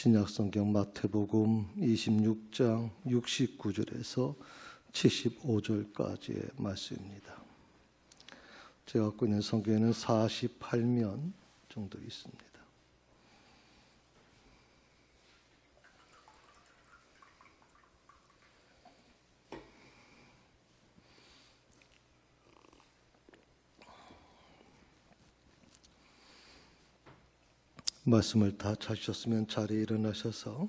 신약성경 마태복음 26장 69절에서 75절까지의 말씀입니다. 제가 갖고 있는 성경에는 48면 정도 있습니다. 말씀을 다 찾으셨으면 자리에 일어나셔서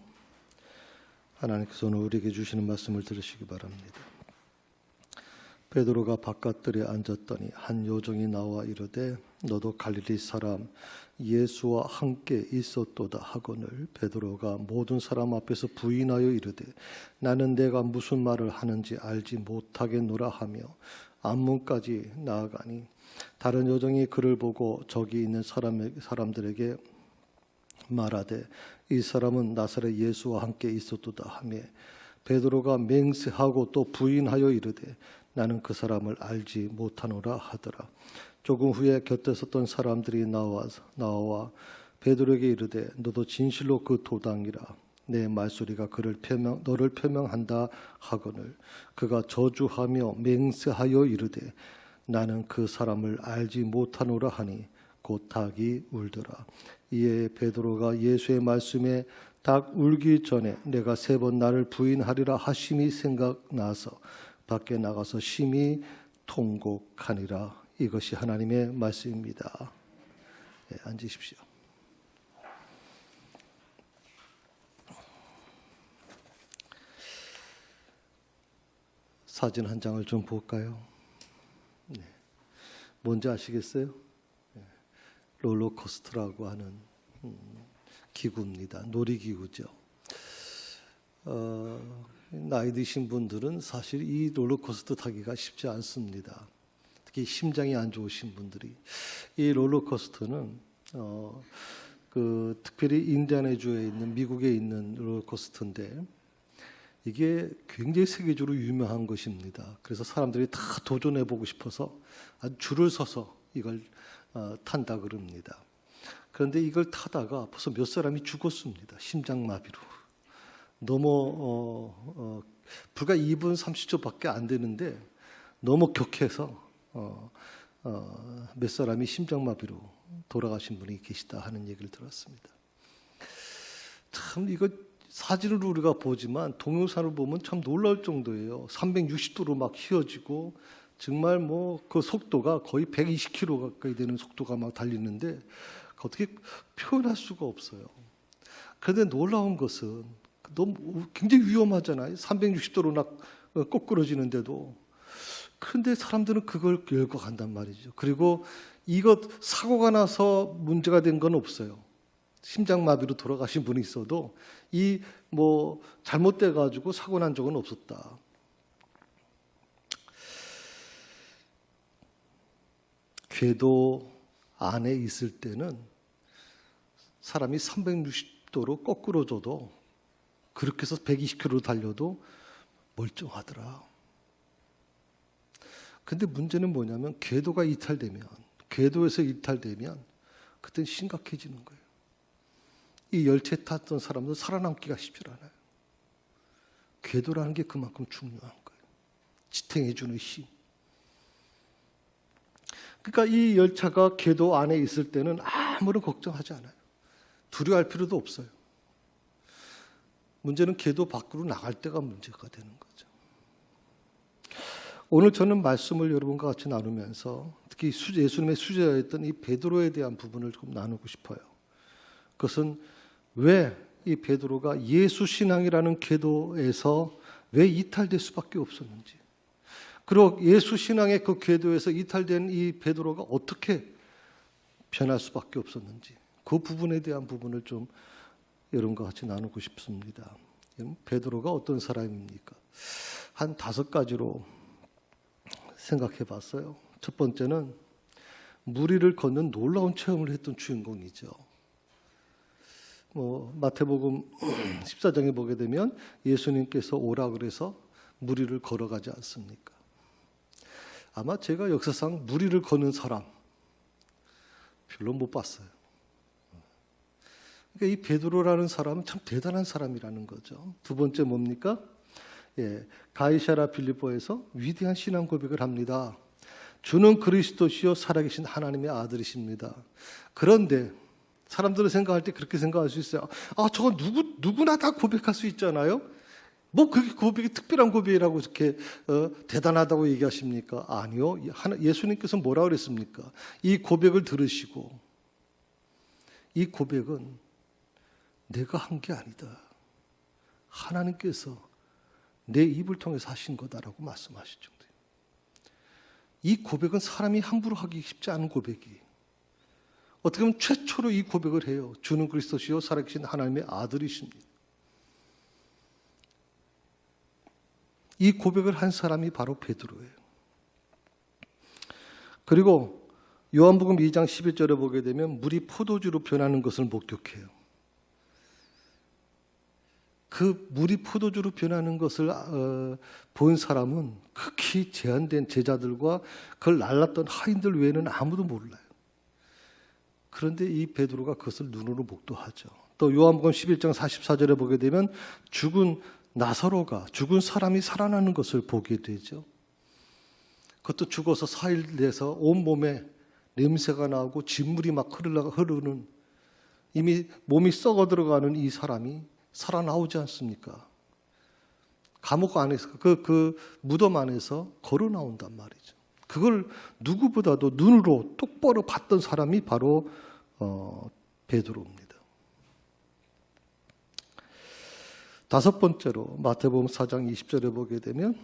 하나님께서 오늘 우리에게 주시는 말씀을 들으시기 바랍니다. 베드로가 바깥들에 앉았더니 한 요정이 나와 이르되 너도 갈릴리 사람 예수와 함께 있었도다 하거늘 베드로가 모든 사람 앞에서 부인하여 이르되 나는 내가 무슨 말을 하는지 알지 못하겠노라 하며 안문까지 나아가니 다른 요정이 그를 보고 저기 있는 사람들에게 말하되 이 사람은 나사렛 예수와 함께 있었도다 하며 베드로가 맹세하고 또 부인하여 이르되 나는 그 사람을 알지 못하노라 하더라. 조금 후에 곁에 섰던 사람들이 나와 베드로에게 이르되 너도 진실로 그 도당이라 내 말소리가 너를 표명한다 하거늘 그가 저주하며 맹세하여 이르되 나는 그 사람을 알지 못하노라 하니 곧 닭이 울더라. 이에 베드로가 예수의 말씀에 닭 울기 전에 내가 3번 나를 부인하리라 하심이 생각나서 밖에 나가서 심히 통곡하니라. 이것이 하나님의 말씀입니다. 네, 앉으십시오. 사진 한 장을 좀 볼까요? 네. 뭔지 아시겠어요? 롤러코스터라고 하는 기구입니다. 놀이기구죠. 나이 드신 분들은 사실 이 롤러코스터 타기가 쉽지 않습니다. 특히 심장이 안 좋으신 분들이. 이 롤러코스터는 특별히 인디애나주에 있는 미국에 있는 롤러코스터인데 이게 굉장히 세계적으로 유명한 것입니다. 그래서 사람들이 다 도전해보고 싶어서 아주 줄을 서서 이걸 탄다 그럽니다. 그런데 이걸 타다가 벌써 몇 사람이 죽었습니다. 심장마비로. 너무 불과 2분 30초밖에 안 되는데 너무 격해서 몇 사람이 심장마비로 돌아가신 분이 계시다 하는 얘기를 들었습니다. 참 이거 사진을 우리가 보지만 동영상을 보면 참 놀라울 정도예요. 360도로 막 휘어지고 정말 그 속도가 거의 120km 가까이 되는 속도가 막 달리는데 어떻게 표현할 수가 없어요. 그런데 놀라운 것은 너무 굉장히 위험하잖아요. 360도로 꼬꾸러지는데도. 그런데 사람들은 그걸 열고 간단 말이죠. 그리고 이것 사고가 나서 문제가 된 건 없어요. 심장마비로 돌아가신 분이 있어도 잘못돼 가지고 사고 난 적은 없었다. 궤도 안에 있을 때는 사람이 360도로 거꾸로져도 그렇게 해서 120km 달려도 멀쩡하더라. 근데 문제는 뭐냐면 궤도에서 이탈되면 그때는 심각해지는 거예요. 이 열차에 탔던 사람도 살아남기가 쉽지 않아요. 궤도라는 게 그만큼 중요한 거예요. 지탱해주는 힘. 그러니까 이 열차가 궤도 안에 있을 때는 아무런 걱정하지 않아요. 두려워할 필요도 없어요. 문제는 궤도 밖으로 나갈 때가 문제가 되는 거죠. 오늘 저는 말씀을 여러분과 같이 나누면서 특히 예수님의 수제자였던 이 베드로에 대한 부분을 좀 나누고 싶어요. 그것은 왜 이 베드로가 예수 신앙이라는 궤도에서 왜 이탈될 수밖에 없었는지, 그리고 예수 신앙의 그 궤도에서 이탈된 이 베드로가 어떻게 변할 수밖에 없었는지, 그 부분에 대한 부분을 좀 여러분과 같이 나누고 싶습니다. 베드로가 어떤 사람입니까? 한 5가지로 생각해 봤어요. 첫 번째는 물 위를 걷는 놀라운 체험을 했던 주인공이죠. 마태복음 14장에 보게 되면 예수님께서 오라 그래서 물 위를 걸어가지 않습니까? 아마 제가 역사상 물 위를 걷는 사람 별로 못 봤어요. 그러니까 이 베드로라는 사람은 참 대단한 사람이라는 거죠. 두 번째 뭡니까? 가이사랴 빌립보에서 위대한 신앙 고백을 합니다. 주는 그리스도시요 살아계신 하나님의 아들이십니다. 그런데 사람들은 생각할 때 그렇게 생각할 수 있어요. 저건 누구나 다 고백할 수 있잖아요. 뭐 그게 고백이 특별한 고백이라고 이렇게 대단하다고 얘기하십니까? 아니요. 예수님께서 뭐라 그랬습니까? 이 고백을 들으시고 이 고백은 내가 한 게 아니다. 하나님께서 내 입을 통해서 하신 거다라고 말씀하실 정도예요. 이 고백은 사람이 함부로 하기 쉽지 않은 고백이에요. 어떻게 보면 최초로 이 고백을 해요. 주는 그리스도시요 살아계신 하나님의 아들이십니다. 이 고백을 한 사람이 바로 베드로예요. 그리고 요한복음 2장 11절에 보게 되면 물이 포도주로 변하는 것을 목격해요. 그 물이 포도주로 변하는 것을 본 사람은 극히 제한된 제자들과 그걸 날랐던 하인들 외에는 아무도 몰라요. 그런데 이 베드로가 그것을 눈으로 목도하죠. 또 요한복음 11장 44절에 보게 되면 죽은 나사로가 죽은 사람이 살아나는 것을 보게 되죠. 그것도 죽어서 4일 내서 온몸에 냄새가 나고 진물이 막 흐르는 이미 몸이 썩어 들어가는 이 사람이 살아나오지 않습니까? 감옥 안에서 그 무덤 안에서 걸어 나온단 말이죠. 그걸 누구보다도 눈으로 똑바로 봤던 사람이 바로 베드로입니다. 다섯 번째로 마태복음 4장 20절에 보게 되면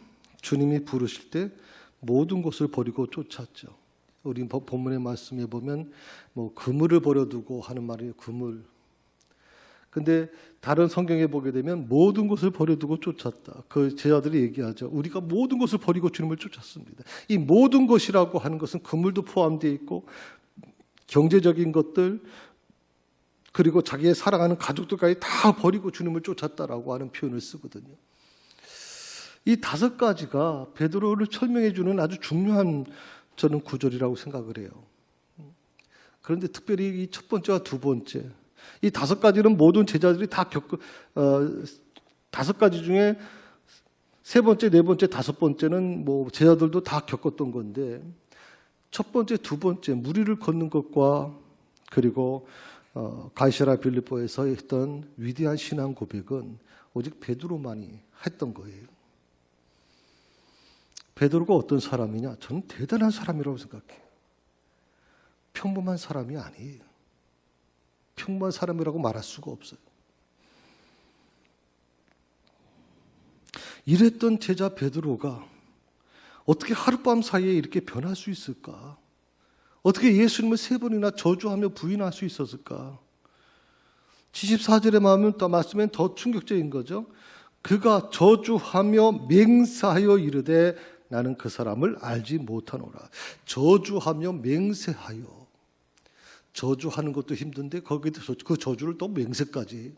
주님이 부르실 때 모든 것을 버리고 쫓았죠. 우리 본문의 말씀에 보면 뭐 그물을 버려두고 하는 말이에요. 그물. 근데 다른 성경에 보게 되면 모든 것을 버려두고 쫓았다. 그 제자들이 얘기하죠. 우리가 모든 것을 버리고 주님을 쫓았습니다. 이 모든 것이라고 하는 것은 그물도 포함되어 있고 경제적인 것들 그리고 자기의 사랑하는 가족들까지 다 버리고 주님을 쫓았다라고 하는 표현을 쓰거든요. 이 다섯 가지가 베드로를 설명해 주는 아주 중요한 저는 구절이라고 생각을 해요. 그런데 특별히 이 첫 번째와 두 번째 이 다섯 가지는 모든 제자들이 다 다섯 가지 중에 세 번째, 네 번째, 다섯 번째는 뭐 제자들도 다 겪었던 건데 첫 번째, 두 번째 무리를 걷는 것과 그리고 가이사랴 빌립보에서 했던 위대한 신앙 고백은 오직 베드로만이 했던 거예요. 베드로가 어떤 사람이냐? 저는 대단한 사람이라고 생각해요. 평범한 사람이 아니에요. 평범한 사람이라고 말할 수가 없어요. 이랬던 제자 베드로가 어떻게 하룻밤 사이에 이렇게 변할 수 있을까? 어떻게 예수님을 세 번이나 저주하며 부인할 수 있었을까? 74절의 말씀엔 더 충격적인 거죠. 그가 저주하며 맹세하여 이르되 나는 그 사람을 알지 못하노라. 저주하며 맹세하여. 저주하는 것도 힘든데 거기서 그 저주를 또 맹세까지.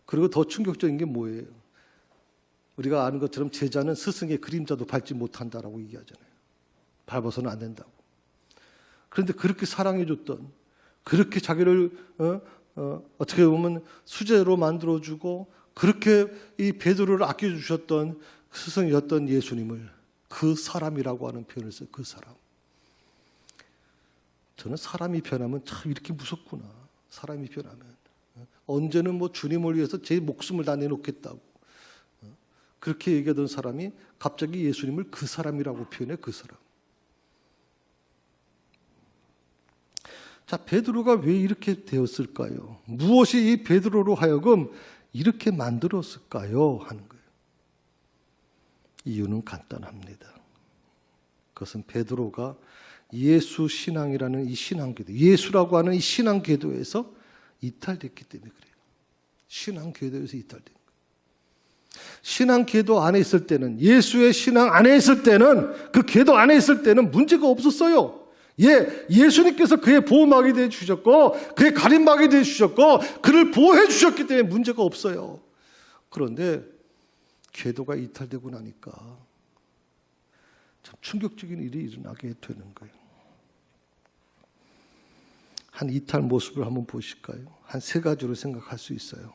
그리고 더 충격적인 게 뭐예요? 우리가 아는 것처럼 제자는 스승의 그림자도 밟지 못한다라고 얘기하잖아요. 밟아서는 안 된다고. 그런데 그렇게 사랑해줬던, 그렇게 자기를 어떻게 보면 수제로 만들어주고 그렇게 이 베드로를 아껴주셨던 스승이었던 예수님을 그 사람이라고 하는 표현을 써요. 그 사람. 저는 사람이 변하면 참 이렇게 무섭구나. 사람이 변하면. 언제는 뭐 주님을 위해서 제 목숨을 다 내놓겠다고. 그렇게 얘기하던 사람이 갑자기 예수님을 그 사람이라고 표현해. 그 사람. 자, 베드로가 왜 이렇게 되었을까요? 무엇이 이 베드로로 하여금 이렇게 만들었을까요? 하는 거예요. 이유는 간단합니다. 그것은 베드로가 예수 신앙이라는 이 신앙궤도, 예수라고 하는 이 신앙궤도에서 이탈됐기 때문에 그래요. 신앙궤도에서 이탈된 거예요. 신앙궤도 안에 있을 때는, 예수의 신앙 안에 있을 때는, 그 궤도 안에 있을 때는 문제가 없었어요. 예수님께서 그의 보호막이 되어 주셨고 그의 가림막이 되어 주셨고 그를 보호해 주셨기 때문에 문제가 없어요. 그런데 궤도가 이탈되고 나니까 참 충격적인 일이 일어나게 되는 거예요. 한 이탈 모습을 한번 보실까요? 한 세 가지로 생각할 수 있어요.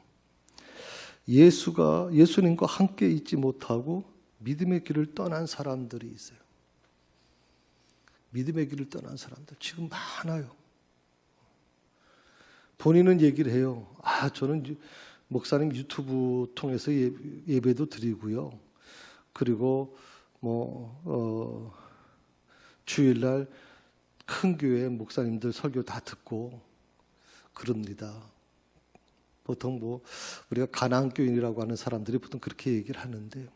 예수님과 함께 있지 못하고 믿음의 길을 떠난 사람들이 있어요. 믿음의 길을 떠난 사람들 지금 많아요. 본인은 얘기를 해요. 저는 목사님 유튜브 통해서 예배도 드리고요. 그리고 주일날 큰 교회 목사님들 설교 다 듣고 그럽니다. 보통 우리가 가나안교인이라고 하는 사람들이 보통 그렇게 얘기를 하는데,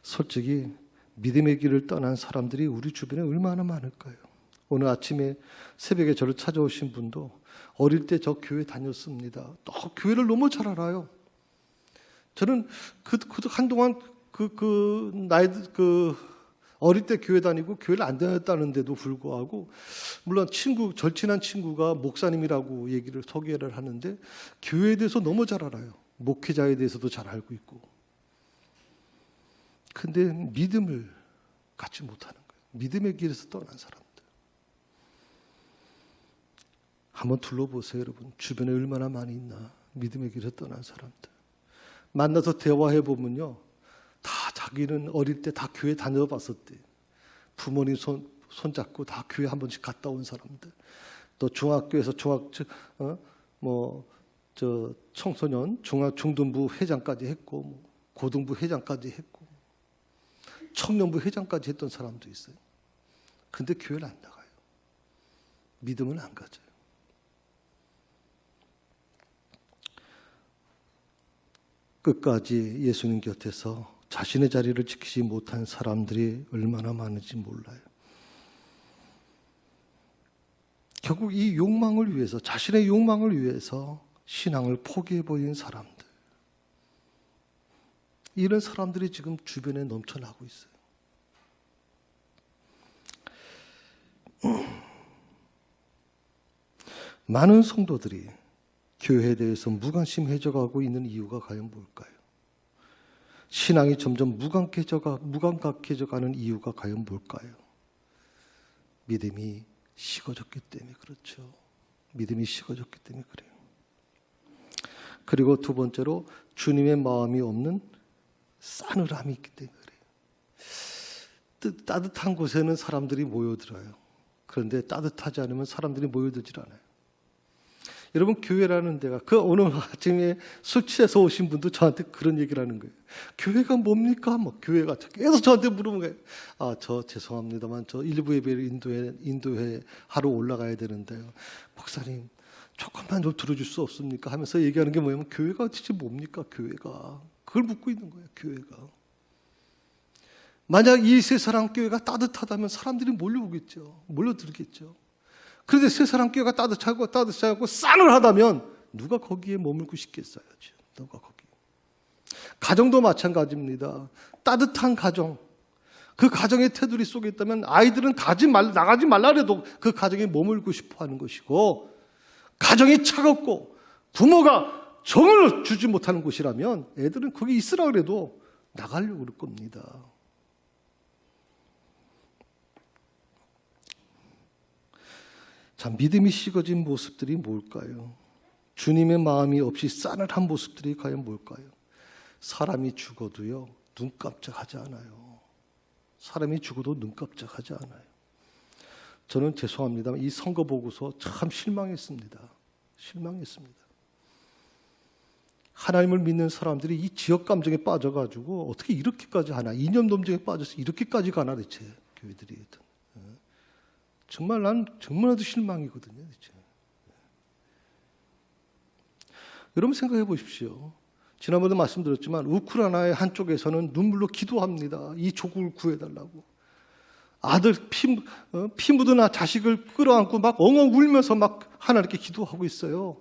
솔직히 믿음의 길을 떠난 사람들이 우리 주변에 얼마나 많을까요? 오늘 아침에 새벽에 저를 찾아오신 분도 어릴 때 저 교회 다녔습니다. 교회를 너무 잘 알아요. 저는 한동안 어릴 때 교회 다니고 교회를 안 다녔다는데도 불구하고, 물론 절친한 친구가 목사님이라고 소개를 하는데 교회에 대해서 너무 잘 알아요. 목회자에 대해서도 잘 알고 있고. 근데 믿음을 갖지 못하는 거예요. 믿음의 길에서 떠난 사람들. 한번 둘러보세요, 여러분. 주변에 얼마나 많이 있나. 믿음의 길에서 떠난 사람들. 만나서 대화해 보면요, 다 자기는 어릴 때 다 교회 다녀봤었대. 부모님 손잡고 다 교회 한 번씩 갔다 온 사람들. 또 중학교에서 청소년 중등부 회장까지 했고, 고등부 회장까지 했고, 청년부 회장까지 했던 사람도 있어요. 근데 교회를 안 나가요. 믿음은 안 가져요. 끝까지 예수님 곁에서 자신의 자리를 지키지 못한 사람들이 얼마나 많은지 몰라요. 결국 이 욕망을 위해서, 자신의 욕망을 위해서 신앙을 포기해버린 사람들, 이런 사람들이 지금 주변에 넘쳐나고 있어요. 많은 성도들이 교회에 대해서 무관심해져가고 있는 이유가 과연 뭘까요? 신앙이 점점 무감각해져가는 이유가 과연 뭘까요? 믿음이 식어졌기 때문에 그렇죠. 믿음이 식어졌기 때문에 그래요. 그리고 두 번째로 주님의 마음이 없는 싸늘함이 있기 때문에 그래요. 따뜻한 곳에는 사람들이 모여들어요. 그런데 따뜻하지 않으면 사람들이 모여들질 않아요. 여러분, 교회라는 데가, 오늘 아침에 술 취해서 오신 분도 저한테 그런 얘기를 하는 거예요. 교회가 뭡니까? 교회가 계속 저한테 물어보는 거예요. 저 죄송합니다만 저 일부 예배를 인도회 하러 올라가야 되는데요. 목사님, 조금만 좀 들어줄 수 없습니까? 하면서 얘기하는 게 뭐냐면, 교회가 진짜 뭡니까? 교회가. 그걸 묻고 있는 거예요. 교회가. 만약 이 새사랑교회가 따뜻하다면 사람들이 몰려들겠죠. 그런데 새사랑교회가 따뜻하고 싸늘하다면 누가 거기에 머물고 싶겠어요? 누가 거기. 가정도 마찬가지입니다. 따뜻한 가정, 그 가정의 테두리 속에 있다면 아이들은 나가지 말라 해도 그 가정에 머물고 싶어 하는 것이고, 가정이 차갑고 부모가 정을 주지 못하는 곳이라면 애들은 거기 있으라 그래도 나가려고 그럴 겁니다. 자, 믿음이 식어진 모습들이 뭘까요? 주님의 마음이 없이 싸늘한 모습들이 과연 뭘까요? 사람이 죽어도요, 눈 깜짝하지 않아요. 사람이 죽어도 눈 깜짝하지 않아요. 저는 죄송합니다만 이 선거 보고서 참 실망했습니다. 하나님을 믿는 사람들이 이 지역 감정에 빠져가지고 어떻게 이렇게까지 하나, 이념 감정에 빠져서 이렇게까지 가나 대체 교회들이. 정말 난 정말로 실망이거든요. 대체. 여러분 생각해 보십시오. 지난번에도 말씀드렸지만 우크라이나의 한쪽에서는 눈물로 기도합니다. 이 조국을 구해달라고. 아들 피 묻은 자식을 끌어안고 막 엉엉 울면서 막 하나님께 기도하고 있어요.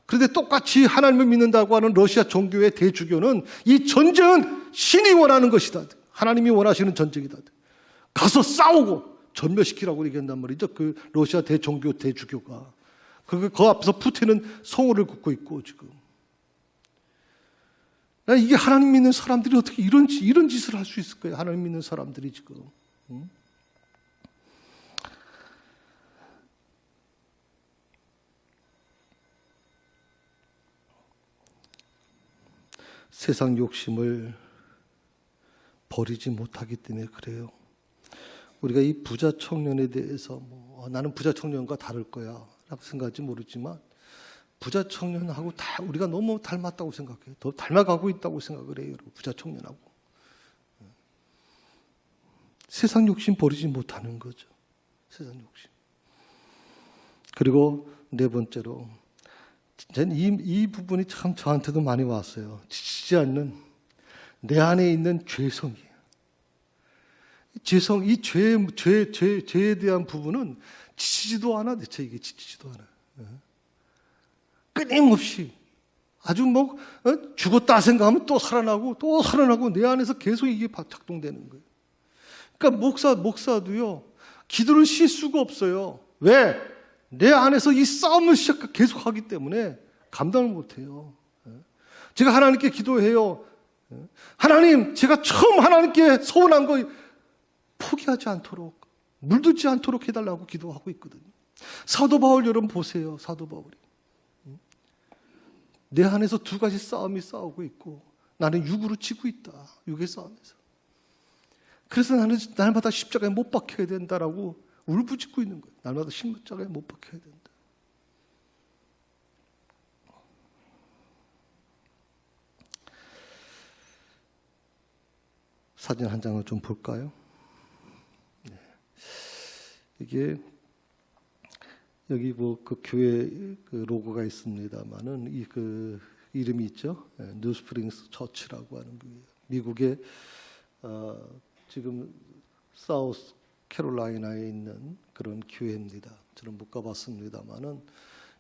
그런데 똑같이 하나님을 믿는다고 하는 러시아 종교의 대주교는 이 전쟁은 신이 원하는 것이다. 하나님이 원하시는 전쟁이다. 가서 싸우고 전멸시키라고 얘기한단 말이죠. 그 러시아 대종교 대주교가. 그 앞에서 푸틴은 성호를 긋고 있고 지금. 이게 하나님 믿는 사람들이 어떻게 이런 짓을 할 수 있을까요? 하나님 믿는 사람들이 지금. 세상 욕심을 버리지 못하기 때문에 그래요. 우리가 이 부자 청년에 대해서 나는 부자 청년과 다를 거야 라고 생각할지 모르지만 부자 청년하고 다 우리가 너무 닮았다고 생각해요. 더 닮아가고 있다고 생각을 해요. 여러분. 부자 청년하고. 세상 욕심 버리지 못하는 거죠. 세상 욕심. 그리고 네 번째로 저는 이 부분이 참 저한테도 많이 왔어요. 지치지 않는 내 안에 있는 죄성이에요. 죄성, 이 죄에 대한 부분은 지치지도 않아. 대체 이게 지치지도 않아. 끊임없이 아주 죽었다 생각하면 또 살아나고 내 안에서 계속 이게 작동되는 거예요. 그러니까 목사도요 기도를 쉴 수가 없어요. 왜? 내 안에서 이 싸움을 계속하기 때문에 감당을 못해요. 제가 하나님께 기도해요. 하나님, 제가 처음 하나님께 서운한 거 포기하지 않도록, 물들지 않도록 해달라고 기도하고 있거든요. 사도 바울 여러분 보세요. 사도 바울이 내 안에서 두 가지 싸움이 싸우고 있고 나는 육으로 지고 있다. 육의 싸움에서. 그래서 나는 날마다 십자가에 못 박혀야 된다라고 울부짖고 있는 거예요. 날마다 십자가에 못 박혀야 된다. 사진 한 장을 좀 볼까요? 네. 이게 여기 그 교회 그 로고가 있습니다만은 이 그 이름이 있죠. 뉴스프링스 처치라고 하는 교회예요. 미국의 지금 사우스 캐롤라이나에 있는 그런 교회입니다. 저는 못 가봤습니다만은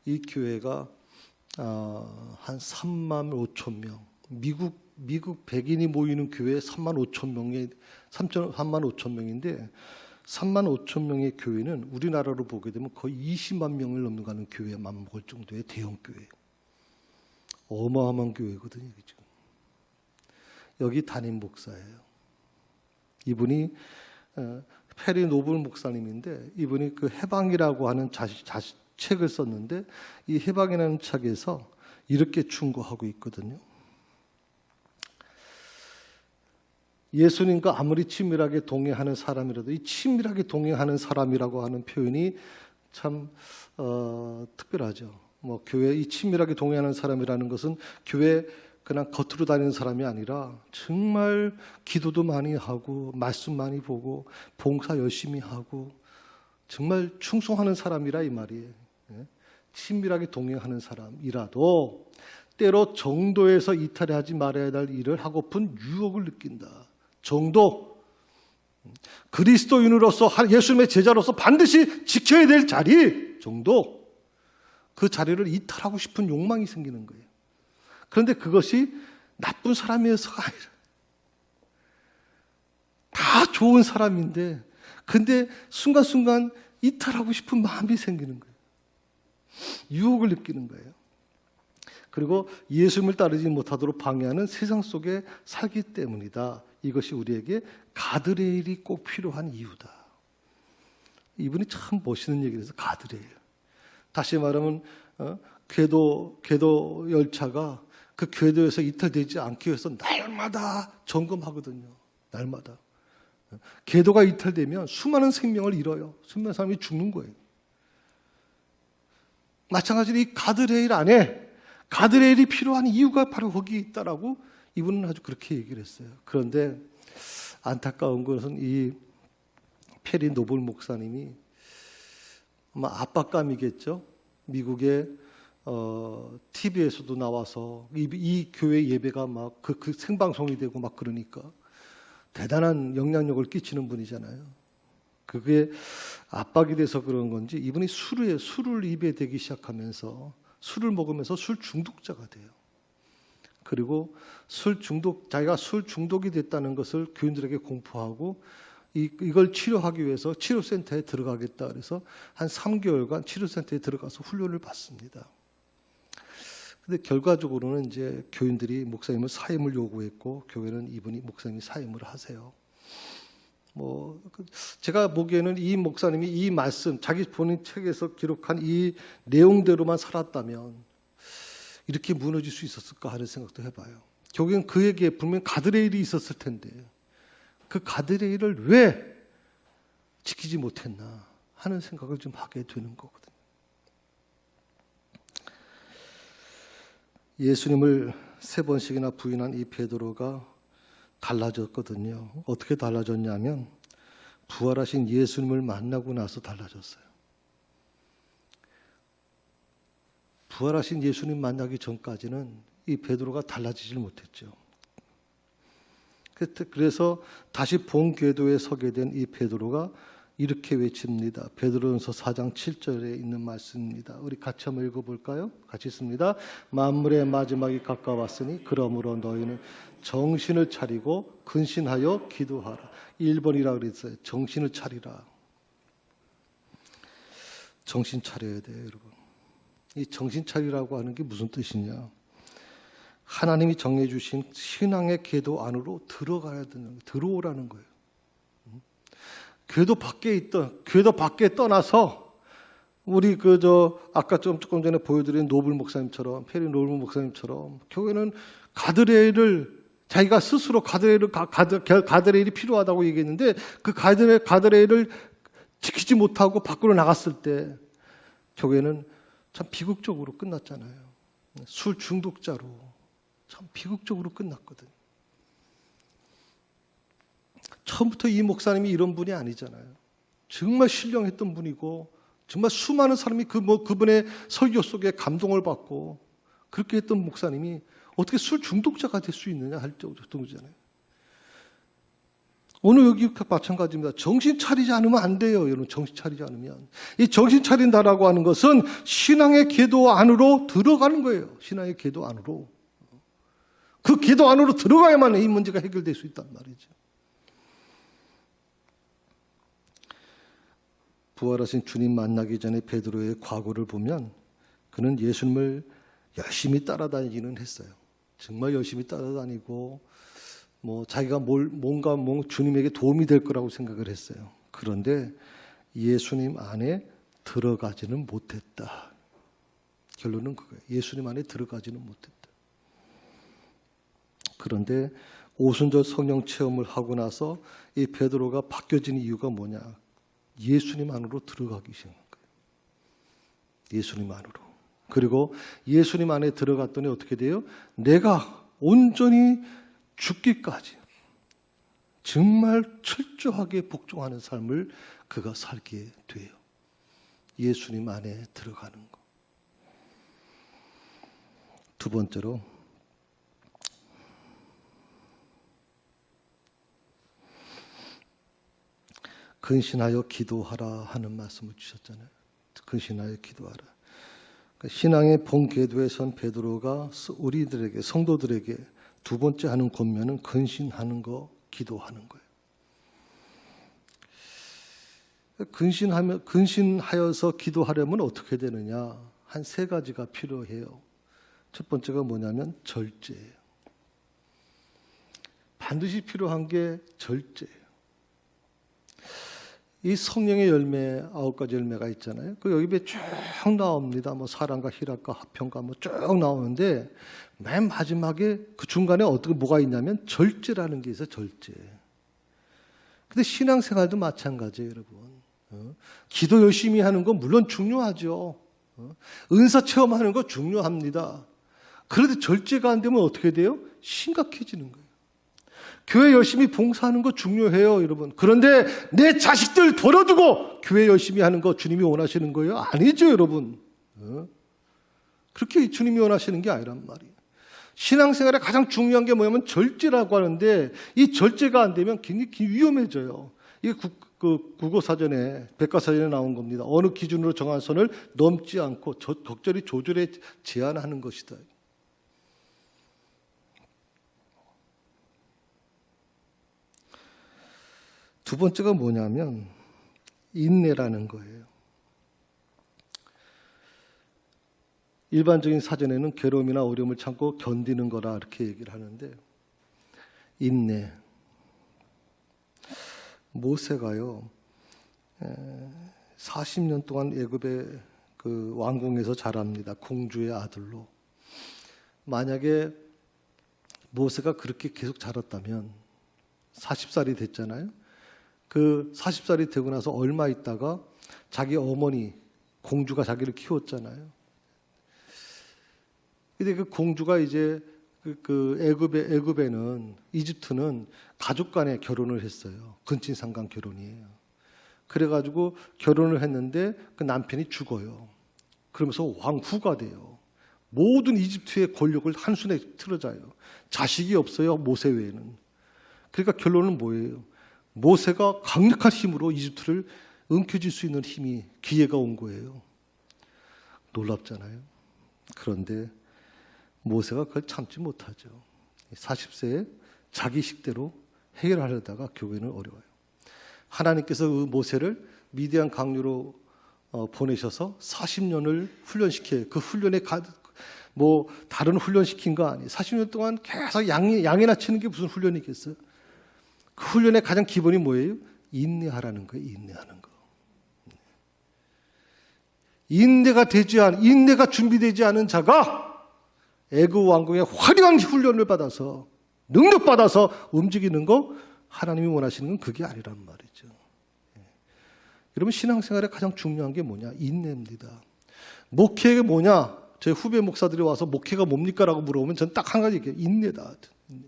이 교회가 한 3만 5천 명, 미국 백인이 모이는 교회 3만 5천 명의 3만 5천 명인데 3만 5천 명의 교회는 우리나라로 보게 되면 거의 20만 명을 넘어가는 교회만 먹을 정도의 대형 교회. 어마어마한 교회거든요. 지금. 여기 담임 목사예요. 이분이 페리 노블 목사님인데 이분이 그 해방이라고 하는 책을 썼는데 이 해방이라는 책에서 이렇게 충고하고 있거든요. 예수님과 아무리 친밀하게 동행하는 사람이라도 이 친밀하게 동행하는 사람이라고 하는 표현이 참 특별하죠. 교회 이 친밀하게 동행하는 사람이라는 것은 교회 그냥 겉으로 다니는 사람이 아니라 정말 기도도 많이 하고 말씀 많이 보고 봉사 열심히 하고 정말 충성하는 사람이라 이 말이에요. 친밀하게 동행하는 사람이라도 때로 정도에서 이탈하지 말아야 할 일을 하고픈 유혹을 느낀다. 정도. 그리스도인으로서 예수님의 제자로서 반드시 지켜야 될 자리 정도. 그 자리를 이탈하고 싶은 욕망이 생기는 거예요. 그런데 그것이 나쁜 사람이어서가 아니라 다 좋은 사람인데 근데 순간순간 이탈하고 싶은 마음이 생기는 거예요. 유혹을 느끼는 거예요. 그리고 예수님을 따르지 못하도록 방해하는 세상 속에 살기 때문이다. 이것이 우리에게 가드레일이 꼭 필요한 이유다. 이분이 참 멋있는 얘기를 해서 가드레일. 다시 말하면 궤도 열차가 그 궤도에서 이탈되지 않기 위해서 날마다 점검하거든요. 날마다. 궤도가 이탈되면 수많은 생명을 잃어요. 수많은 사람이 죽는 거예요. 마찬가지로 이 가드레일 안에 가드레일이 필요한 이유가 바로 거기에 있다라고 이분은 아주 그렇게 얘기를 했어요. 그런데 안타까운 것은 이 페리 노블 목사님이 아마 압박감이겠죠. 미국의 TV에서도 나와서 이 교회 예배가 막 그 생방송이 되고 막 그러니까 대단한 영향력을 끼치는 분이잖아요. 그게 압박이 돼서 그런 건지 이분이 술을 입에 대기 시작하면서 술을 먹으면서 술 중독자가 돼요. 그리고 자기가 술 중독이 됐다는 것을 교인들에게 공포하고 이걸 치료하기 위해서 치료센터에 들어가겠다 그래서 한 3개월간 치료센터에 들어가서 훈련을 받습니다. 근데 결과적으로는 이제 교인들이 목사님을 사임을 요구했고 교회는 목사님이 사임을 하세요. 제가 보기에는 이 목사님이 이 말씀, 자기 본인 책에서 기록한 이 내용대로만 살았다면 이렇게 무너질 수 있었을까 하는 생각도 해봐요. 결국엔 그에게 분명 가드레일이 있었을 텐데 그 가드레일을 왜 지키지 못했나 하는 생각을 좀 하게 되는 거거든요. 예수님을 3번씩이나 부인한 이 베드로가 달라졌거든요. 어떻게 달라졌냐면 부활하신 예수님을 만나고 나서 달라졌어요. 부활하신 예수님 만나기 전까지는 이 베드로가 달라지질 못했죠. 그래서 다시 본 궤도에 서게 된 이 베드로가 이렇게 외칩니다. 베드로전서 4장 7절에 있는 말씀입니다. 우리 같이 한번 읽어볼까요? 같이 읽습니다. 만물의 마지막이 가까웠으니 그러므로 너희는 정신을 차리고 근신하여 기도하라. 1번이라 그랬어요. 정신을 차리라. 정신 차려야 돼요, 여러분. 이 정신 차리라고 하는 게 무슨 뜻이냐? 하나님이 정해주신 신앙의 궤도 안으로 들어가야 되는 거예요. 들어오라는 거예요. 궤도 밖에 떠나서 우리 아까 조금 전에 보여드린 노블 목사님처럼 페리 노블 목사님처럼 교회는 가드레일을 자기가 스스로 가드레일이 필요하다고 얘기했는데 그 가드레일을 지키지 못하고 밖으로 나갔을 때 교회는 참 비극적으로 끝났잖아요. 술 중독자로 참 비극적으로 끝났거든요. 처음부터 이 목사님이 이런 분이 아니잖아요. 정말 신령했던 분이고 정말 수많은 사람이 그분의 설교 속에 감동을 받고 그렇게 했던 목사님이 어떻게 술 중독자가 될 수 있느냐 할 정도잖아요. 오늘 여기 마찬가지입니다. 정신 차리지 않으면 안 돼요. 여러분 정신 차리지 않으면. 이 정신 차린다라고 하는 것은 신앙의 궤도 안으로 들어가는 거예요. 신앙의 궤도 안으로. 그 궤도 안으로 들어가야만 이 문제가 해결될 수 있단 말이죠. 부활하신 주님 만나기 전에 베드로의 과거를 보면 그는 예수님을 열심히 따라다니기는 했어요. 정말 열심히 따라다니고 자기가 뭔가 주님에게 도움이 될 거라고 생각을 했어요. 그런데 예수님 안에 들어가지는 못했다. 결론은 그거예요. 예수님 안에 들어가지는 못했다. 그런데 오순절 성령 체험을 하고 나서 이 베드로가 바뀌어진 이유가 뭐냐? 예수님 안으로 들어가기 시작한 거예요. 예수님 안으로. 그리고 예수님 안에 들어갔더니 어떻게 돼요? 내가 온전히 죽기까지 정말 철저하게 복종하는 삶을 그가 살게 돼요. 예수님 안에 들어가는 거. 두 번째로 근신하여 기도하라 하는 말씀을 주셨잖아요. 근신하여 기도하라. 신앙의 본 궤도에 선 베드로가 우리들에게 성도들에게 두 번째 하는 권면은 근신하는 거, 기도하는 거예요. 근신하여서 기도하려면 어떻게 되느냐? 한 3가지가 필요해요. 첫 번째가 뭐냐면 절제예요. 반드시 필요한 게 절제예요. 이 성령의 열매 9가지 열매가 있잖아요. 그 여기 쭉 나옵니다. 사랑과 희락과 화평과 쭉 나오는데 맨 마지막에 그 중간에 뭐가 있냐면 절제라는 게 있어요. 절제. 근데 신앙생활도 마찬가지예요, 여러분. 기도 열심히 하는 건 물론 중요하죠. 은사 체험하는 거 중요합니다. 그런데 절제가 안 되면 어떻게 돼요? 심각해지는 거예요. 교회 열심히 봉사하는 거 중요해요, 여러분. 그런데 내 자식들 버려두고 교회 열심히 하는 거 주님이 원하시는 거예요? 아니죠, 여러분. 그렇게 주님이 원하시는 게 아니란 말이에요. 신앙생활에 가장 중요한 게 뭐냐면 절제라고 하는데 이 절제가 안 되면 굉장히 위험해져요. 이게 국어사전에 백과사전에 나온 겁니다. 어느 기준으로 정한 선을 넘지 않고 적절히 조절해 제한하는 것이다. 두 번째가 뭐냐면 인내라는 거예요. 일반적인 사전에는 괴로움이나 어려움을 참고 견디는 거라 이렇게 얘기를 하는데 인내. 모세가요 40년 동안 애굽의 그 왕궁에서 자랍니다. 공주의 아들로. 만약에 모세가 그렇게 계속 자랐다면 40살이 됐잖아요. 그 40살이 되고 나서 얼마 있다가 자기 어머니 공주가 자기를 키웠잖아요. 근데 그 공주가 이제 애굽에는 이집트는 가족 간에 결혼을 했어요. 근친상간 결혼이에요. 그래가지고 결혼을 했는데 그 남편이 죽어요. 그러면서 왕후가 돼요. 모든 이집트의 권력을 한순에 틀어져요. 자식이 없어요, 모세 외에는. 그러니까 결론은 뭐예요? 모세가 강력한 힘으로 이집트를 움켜쥘 수 있는 힘이, 기회가 온 거예요. 놀랍잖아요. 그런데 모세가 그걸 참지 못하죠. 40세에 자기 식대로 해결하려다가 교회는 어려워요. 하나님께서 그 모세를 미디안 강류로 보내셔서 40년을 훈련시켜요. 그 훈련에 다른 훈련 시킨 거 아니에요. 40년 동안 계속 양이나 치는 게 무슨 훈련이겠어요? 그 훈련의 가장 기본이 뭐예요? 인내하라는 거예요. 인내하는 거. 인내가 준비되지 않은 자가 애굽 왕궁의 화려한 훈련을 받아서 능력받아서 움직이는 거, 하나님이 원하시는 건 그게 아니란 말이죠. 여러분, 신앙생활에 가장 중요한 게 뭐냐? 인내입니다. 목회가 뭐냐? 제 후배 목사들이 와서 목회가 뭡니까? 라고 물어보면 전 딱 한 가지 얘기해요. 인내다. 인내.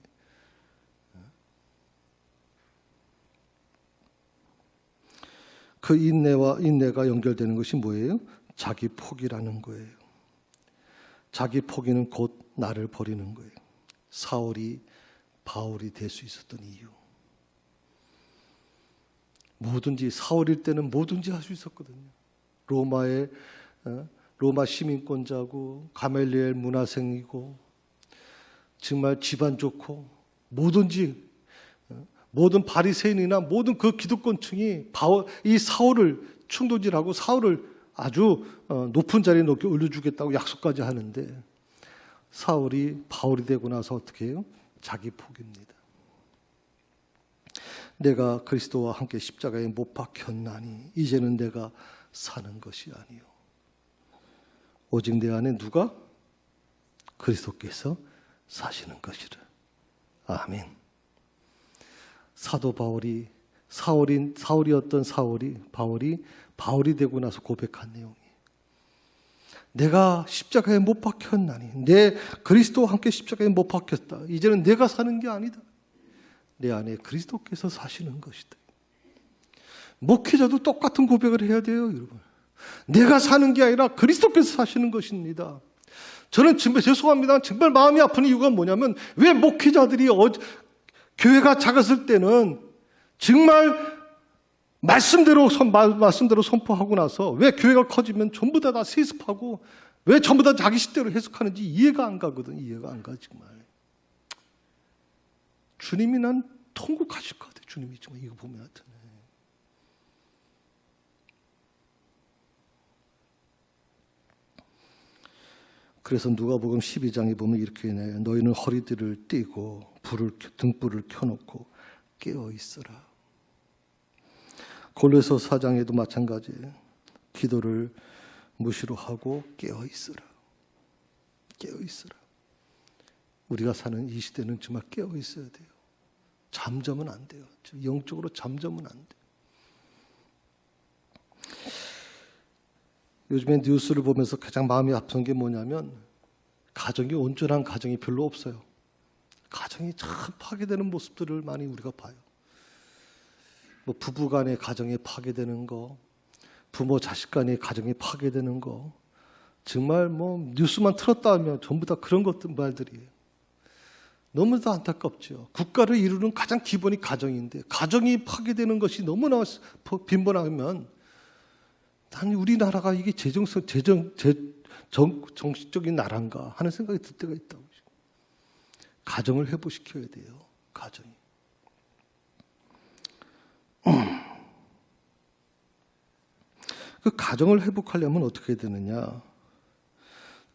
그 인내가 연결되는 것이 뭐예요? 자기 포기라는 거예요. 자기 포기는 곧 나를 버리는 거예요. 사울이 바울이 될 수 있었던 이유. 사울일 때는 뭐든지 할 수 있었거든요. 로마 시민권자고 가멜리엘 문화생이고 정말 집안 좋고 뭐든지 모든 바리새인이나 모든 그 기득권층이 이 사울을 충돌질하고 사울을 아주 높은 자리에 높게 올려주겠다고 약속까지 하는데 사울이 바울이 되고 나서 어떻게 해요? 자기 포기입니다. 내가 그리스도와 함께 십자가에 못 박혔나니 이제는 내가 사는 것이 아니요 오직 내 안에 누가? 그리스도께서 사시는 것이라. 아멘. 사도 사울이었던 바울이 되고 나서 고백한 내용이, 내가 십자가에 못 박혔나니, 내 그리스도와 함께 십자가에 못 박혔다. 이제는 내가 사는 게 아니다. 내 안에 그리스도께서 사시는 것이다. 목회자도 똑같은 고백을 해야 돼요, 여러분. 내가 사는 게 아니라 그리스도께서 사시는 것입니다. 저는 정말 죄송합니다. 정말 마음이 아픈 이유가 뭐냐면, 왜 목회자들이 교회가 작았을 때는 정말 말씀대로 선포하고 나서 왜 교회가 커지면 전부 다 세습하고 왜 전부 다 자기 식대로 해석하는지 이해가 안 가거든. 이해가 안 가, 정말. 주님이 난 통곡하실 것 같아. 주님이 정말 이거 보면 하여튼. 그래서 누가복음 12장에 보면 이렇게 해요. 너희는 허리들을 띠고 등불을 켜놓고 깨어 있어라. 골로새 4장에도 마찬가지예요. 기도를 무시로 하고 깨어 있어라. 깨어 있어라. 우리가 사는 이 시대는 정말 깨어 있어야 돼요. 잠자면 안 돼요. 영적으로 잠자면 안 돼요. 요즘에 뉴스를 보면서 가장 마음이 아픈 게 뭐냐면, 온전한 가정이 별로 없어요. 가정이 참 파괴되는 모습들을 많이 우리가 봐요. 부부 간의 가정이 파괴되는 거, 부모 자식 간의 가정이 파괴되는 거, 정말 뉴스만 틀었다 하면 전부 다 그런 말들이에요. 너무도 안타깝죠. 국가를 이루는 가장 기본이 가정인데, 가정이 파괴되는 것이 너무나 빈번하면, 우리나라가 이게 정식적인 나라인가 하는 생각이 들 때가 있다고. 가정을 회복시켜야 돼요. 가정이. 그 가정을 회복하려면 어떻게 되느냐?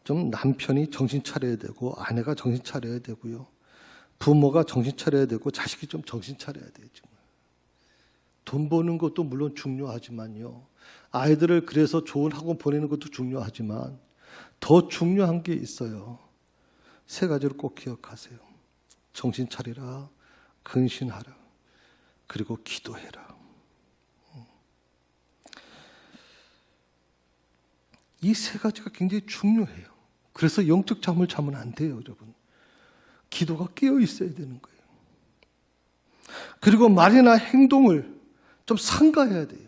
좀 남편이 정신 차려야 되고, 아내가 정신 차려야 되고요. 부모가 정신 차려야 되고, 자식이 좀 정신 차려야 돼요. 정말. 돈 버는 것도 물론 중요하지만요. 아이들을 그래서 좋은 학원 보내는 것도 중요하지만 더 중요한 게 있어요. 3가지를 꼭 기억하세요. 정신 차리라, 근신하라, 그리고 기도해라. 이 세 가지가 굉장히 중요해요. 그래서 영적 잠을 자면 안 돼요, 여러분. 기도가 깨어 있어야 되는 거예요. 그리고 말이나 행동을 좀 삼가해야 돼요.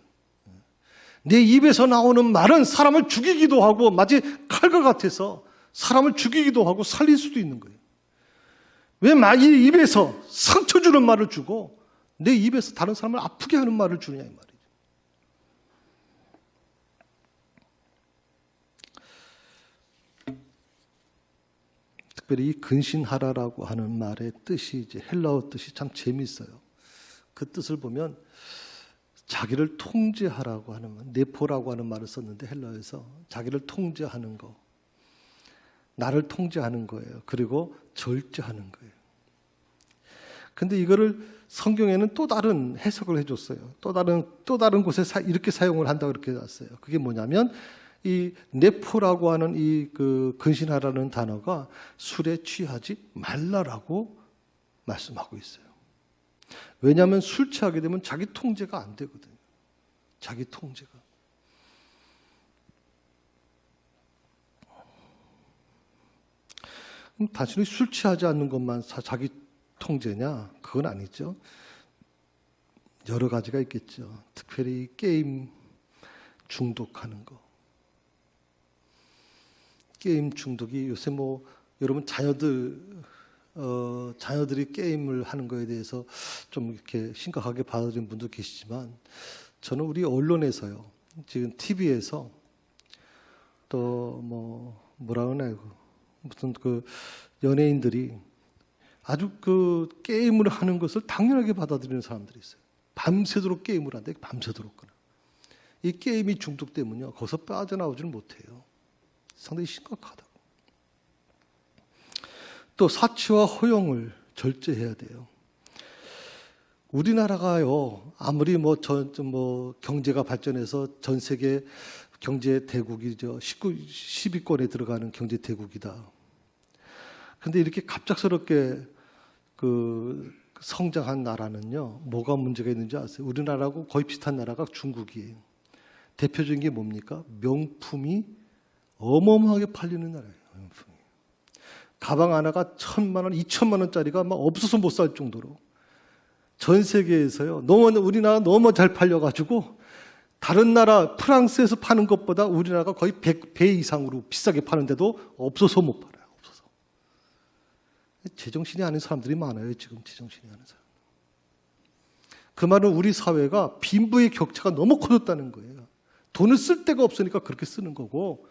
내 입에서 나오는 말은 사람을 죽이기도 하고 마치 칼과 같아서 사람을 죽이기도 하고 살릴 수도 있는 거예요. 왜 이 입에서 상처 주는 말을 주고 내 입에서 다른 사람을 아프게 하는 말을 주느냐 이 말이에요. 특별히 이 근신하라라고 하는 말의 뜻이 이제 헬라어 뜻이 참 재미있어요. 그 뜻을 보면 자기를 통제하라고 하는 말, 네포라고 하는 말을 썼는데 헬라어에서 자기를 통제하는 거, 나를 통제하는 거예요. 그리고 절제하는 거예요. 근데 이거를 성경에는 또 다른 해석을 해줬어요. 또 다른 곳에 이렇게 사용을 한다고 그렇게 났어요. 그게 뭐냐면 이 네포라고 하는 이 그 근신하라는 단어가 술에 취하지 말라라고 말씀하고 있어요. 왜냐하면 술 취하게 되면 자기 통제가 안 되거든요. 자기 통제가. 단순히 술 취하지 않는 것만 자기 통제냐? 그건 아니죠. 여러 가지가 있겠죠. 특별히 게임 중독하는 거. 게임 중독이 요새 뭐 여러분 자녀들이 게임을 하는 거에 대해서 좀 이렇게 심각하게 받아들이는 분도 계시지만 저는 우리 언론에서요, 지금 TV에서 또 뭐라 그러나요? 무슨 그 연예인들이 아주 그 게임을 하는 것을 당연하게 받아들이는 사람들이 있어요. 밤새도록 게임을 한대, 밤새도록. 이 게임이 중독되면요, 거기서 빠져나오지는 못해요. 상당히 심각하다고. 또 사치와 허용을 절제해야 돼요. 우리나라가요, 아무리 경제가 발전해서 전 세계 경제 대국이죠. 10위권에 들어가는 경제 대국이다. 근데 이렇게 갑작스럽게 그 성장한 나라는요, 뭐가 문제가 있는지 아세요? 우리나라하고 거의 비슷한 나라가 중국이에요. 대표적인 게 뭡니까? 명품이 어마어마하게 팔리는 나라예요. 명품이. 가방 하나가 1,000만 원, 2,000만 원짜리가 막 없어서 못 살 정도로 전 세계에서요, 우리나라 너무 잘 팔려가지고 다른 나라 프랑스에서 파는 것보다 우리나라가 거의 100배 이상으로 비싸게 파는데도 없어서 못 팔아요. 없어서. 제정신이 아닌 사람들이 많아요. 지금 제정신이 아닌 사람. 그 말은 우리 사회가 빈부의 격차가 너무 커졌다는 거예요. 돈을 쓸 데가 없으니까 그렇게 쓰는 거고,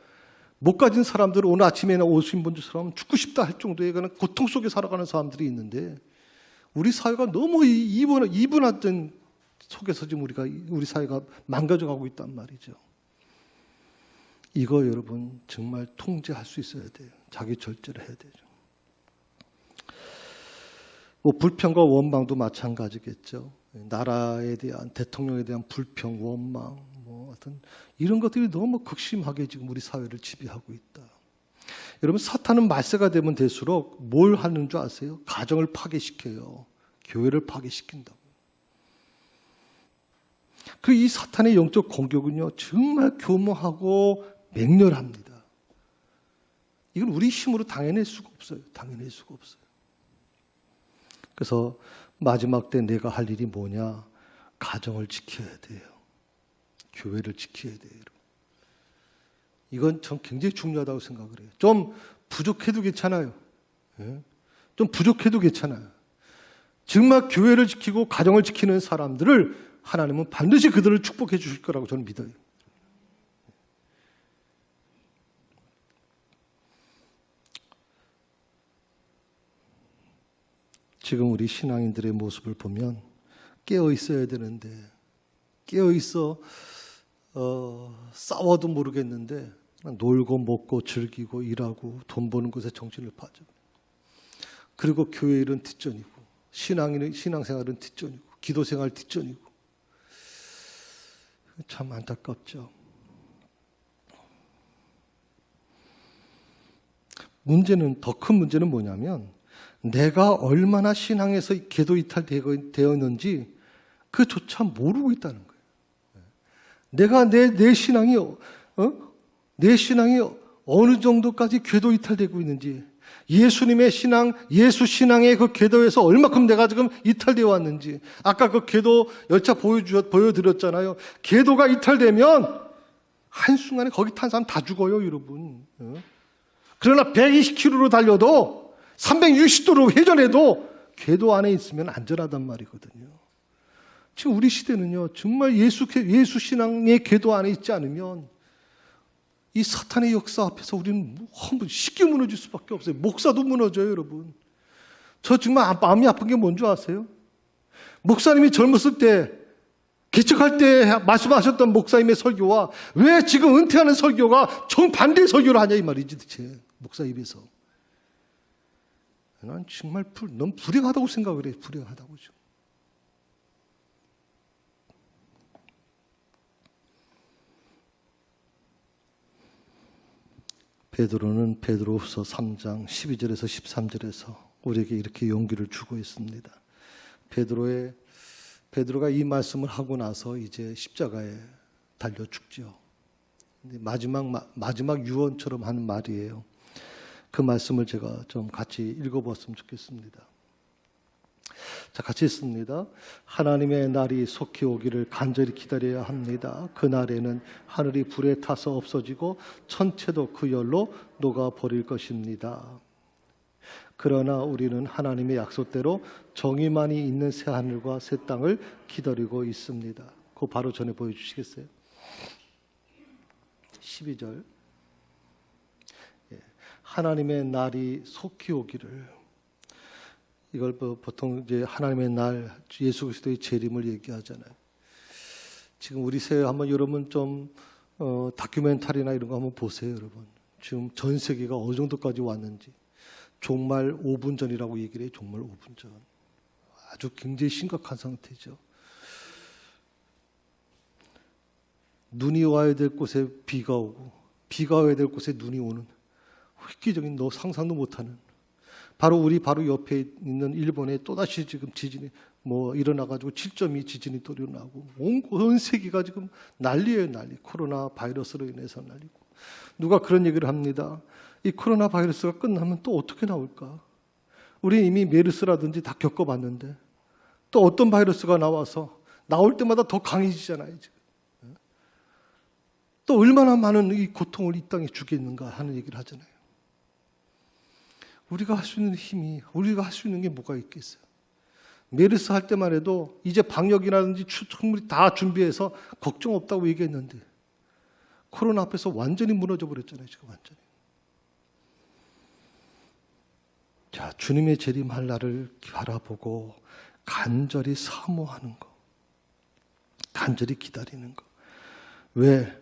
못 가진 사람들은 오늘 아침에 오신 분들처럼 죽고 싶다 할 정도의 고통 속에 살아가는 사람들이 있는데, 우리 사회가 너무 이분화된 속에서 지금 우리 사회가 망가져가고 있단 말이죠. 이거 여러분 정말 통제할 수 있어야 돼요. 자기 절제를 해야 되죠. 불평과 원망도 마찬가지겠죠. 나라에 대한, 대통령에 대한 불평, 원망, 어떤 이런 것들이 너무 극심하게 지금 우리 사회를 지배하고 있다. 여러분, 사탄은 말세가 되면 될수록 뭘 하는 줄 아세요? 가정을 파괴시켜요. 교회를 파괴시킨다고. 이 사탄의 영적 공격은요, 정말 교묘하고 맹렬합니다. 이건 우리 힘으로 당해낼 수가 없어요. 당해낼 수가 없어요. 그래서 마지막 때 내가 할 일이 뭐냐? 가정을 지켜야 돼요. 교회를 지켜야 돼요. 이건 전 굉장히 중요하다고 생각을 해요. 좀 부족해도 괜찮아요. 좀 부족해도 괜찮아요. 정말 교회를 지키고 가정을 지키는 사람들을 하나님은 반드시 그들을 축복해 주실 거라고 저는 믿어요. 지금 우리 신앙인들의 모습을 보면 깨어 있어야 되는데, 깨어 있어 싸워도 모르겠는데 놀고 먹고 즐기고 일하고 돈 버는 것에 정신을 파죠. 그리고 교회 일은 뒷전이고, 신앙생활은 뒷전이고, 기도생활 뒷전이고. 참 안타깝죠. 문제는, 더 큰 문제는 뭐냐면, 내가 얼마나 신앙에서 궤도 이탈되었는지 그조차 모르고 있다는 거예요. 내가 내 신앙이 내 신앙이 어느 정도까지 궤도 이탈되고 있는지, 예수님의 신앙, 예수 신앙의 그 궤도에서 얼마큼 내가 지금 이탈되어 왔는지. 아까 그 궤도 열차 보여드렸잖아요. 궤도가 이탈되면 한순간에 거기 탄 사람 다 죽어요, 여러분. 그러나 120km로 달려도 360도로 회전해도 궤도 안에 있으면 안전하단 말이거든요. 지금 우리 시대는요, 정말 예수 신앙의 궤도 안에 있지 않으면 이 사탄의 역사 앞에서 우리는 쉽게 무너질 수밖에 없어요. 목사도 무너져요, 여러분. 저 정말 마음이 아픈 게 뭔지 아세요? 목사님이 젊었을 때, 개척할 때 말씀하셨던 목사님의 설교와 왜 지금 은퇴하는 설교가 정반대의 설교를 하냐 이 말이지, 대체. 목사 입에서. 난 정말 너무 불행하다고 생각을 해요. 불행하다고. 베드로는 베드로후서 3장 12절에서 13절에서 우리에게 이렇게 용기를 주고 있습니다. 베드로가 이 말씀을 하고 나서 이제 십자가에 달려 죽죠. 마지막 유언처럼 하는 말이에요. 그 말씀을 제가 좀 같이 읽어보았으면 좋겠습니다. 자, 같이 읽습니다. 하나님의 날이 속히 오기를 간절히 기다려야 합니다. 그날에는 하늘이 불에 타서 없어지고 천체도 그 열로 녹아버릴 것입니다. 그러나 우리는 하나님의 약속대로 정의만이 있는 새 하늘과 새 땅을 기다리고 있습니다. 그거 바로 전에 보여주시겠어요? 12절. 하나님의 날이 속히 오기를. 이걸 보통 이제 하나님의 날, 예수 그리스도의 재림을 얘기하잖아요. 지금 우리 세계 한번 여러분 좀 다큐멘터리나 이런 거 한번 보세요, 여러분. 지금 전 세계가 어느 정도까지 왔는지. 종말 5분 전이라고 얘기를 해요. 종말 5분 전. 아주 굉장히 심각한 상태죠. 눈이 와야 될 곳에 비가 오고, 비가 와야 될 곳에 눈이 오는 획기적인, 너 상상도 못하는. 바로 옆에 있는 일본에 또다시 지금 지진이 일어나가지고 7.2 지진이 또 일어나고 온 세계가 지금 난리예요, 난리. 코로나 바이러스로 인해서 난리고. 누가 그런 얘기를 합니다. 이 코로나 바이러스가 끝나면 또 어떻게 나올까? 우리 이미 메르스라든지 다 겪어봤는데 또 어떤 바이러스가 나와서 나올 때마다 더 강해지잖아요, 지금. 또 얼마나 많은 이 고통을 이 땅에 주겠는가 하는 얘기를 하잖아요. 우리가 할 수 있는 힘이, 우리가 할 수 있는 게 뭐가 있겠어요? 메르스 할 때만 해도 이제 방역이라든지 충분히 다 준비해서 걱정 없다고 얘기했는데 코로나 앞에서 완전히 무너져 버렸잖아요, 지금 완전히. 자, 주님의 재림할 날을 바라보고 간절히 사모하는 거, 간절히 기다리는 거. 왜?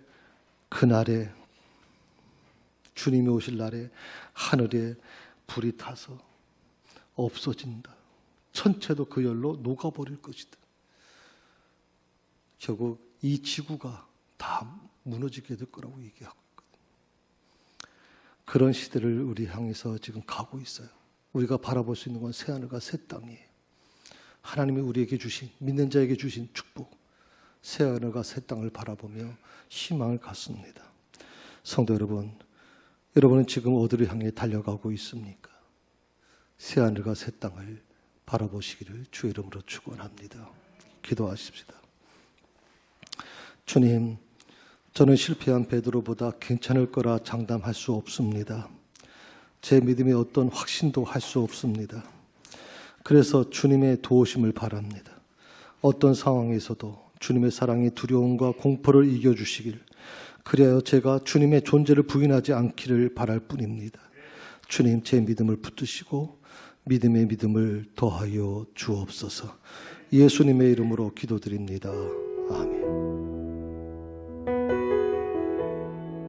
그날에, 주님이 오실 날에 하늘에 불이 타서 없어진다. 천체도 그 열로 녹아버릴 것이다. 결국 이 지구가 다 무너지게 될 거라고 얘기하고 있거든요. 그런 시대를 우리 향해서 지금 가고 있어요. 우리가 바라볼 수 있는 건 새 하늘과 새 땅이에요. 하나님이 우리에게 주신, 믿는 자에게 주신 축복, 새 하늘과 새 땅을 바라보며 희망을 갖습니다. 성도 여러분, 여러분은 지금 어디를 향해 달려가고 있습니까? 새 하늘과 새 땅을 바라보시기를 주의 이름으로 축원합니다. 기도하십시다. 주님, 저는 실패한 베드로보다 괜찮을 거라 장담할 수 없습니다. 제 믿음에 어떤 확신도 할 수 없습니다. 그래서 주님의 도우심을 바랍니다. 어떤 상황에서도 주님의 사랑이 두려움과 공포를 이겨주시길, 그래야 제가 주님의 존재를 부인하지 않기를 바랄 뿐입니다. 주님, 제 믿음을 붙드시고 믿음의 믿음을 더하여 주옵소서. 예수님의 이름으로 기도드립니다. 아멘.